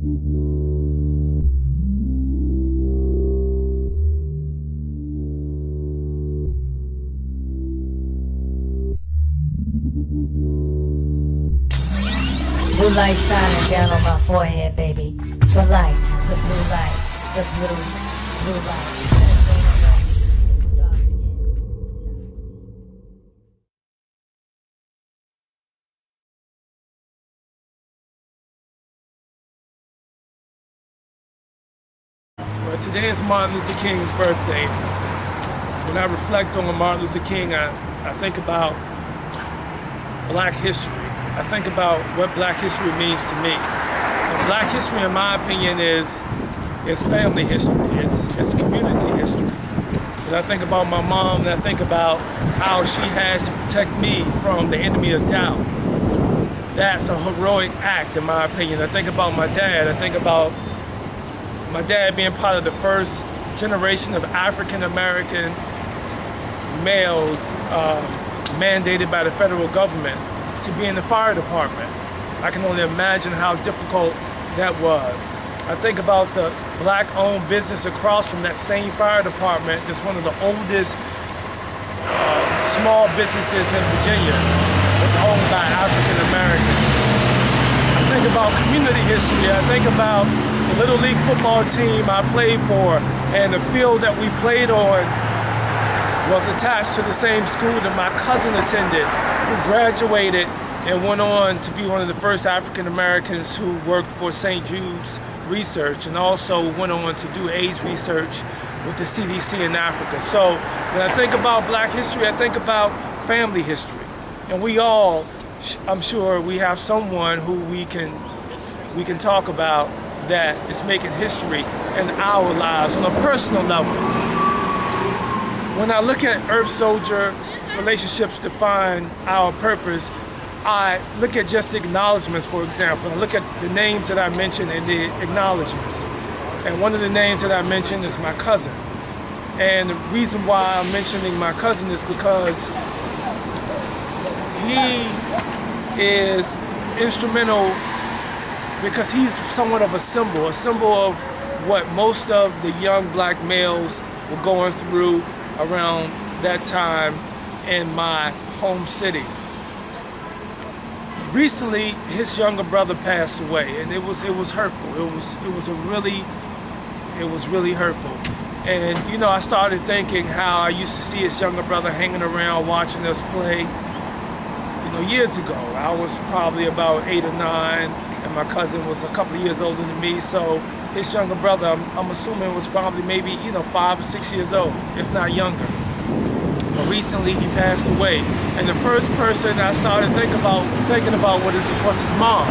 Blue light shining down on my forehead, baby. The lights, the blue lights, the blue lights. Well, today is Martin Luther King's birthday. When I reflect on Martin Luther King, I think about Black history. I think about what Black history means to me. And Black history, in my opinion, is family history. It's community history. And I think about my mom, and I think about how she had to protect me from the enemy of doubt. That's a heroic act, in my opinion. I think about my dad. I think about my dad being part of the first generation of African American males mandated by the federal government to be in the fire department. I can only imagine how difficult that was. I think about the Black-owned business across from that same fire department that's one of the oldest small businesses in Virginia that's owned by African Americans. I think about community history. I think about the Little League football team I played for, and the field that we played on was attached to the same school that my cousin attended, who graduated and went on to be one of the first African Americans who worked for St. Jude's Research, and also went on to do AIDS research with the CDC in Africa. So when I think about Black history, I think about family history. And we all, I'm sure we have someone who we can talk about that is making history in our lives on a personal level. When I look at Earth Soldier, relationships define our purpose, I look at just the acknowledgements, for example. I look at the names that I mentioned in the acknowledgements. And one of the names that I mentioned is my cousin. And the reason why I'm mentioning my cousin is because he is instrumental, because he's somewhat of a symbol of what most of the young Black males were going through around that time in my home city. Recently, his younger brother passed away, and it was hurtful. It was really hurtful. And you know, I started thinking how I used to see his younger brother hanging around watching us play. You know, years ago, I was probably about 8 or 9, and my cousin was a couple of years older than me. So his younger brother, I'm assuming, was probably maybe 5 or 6 years old, if not younger. But recently he passed away, and the first person I started thinking about was his mom.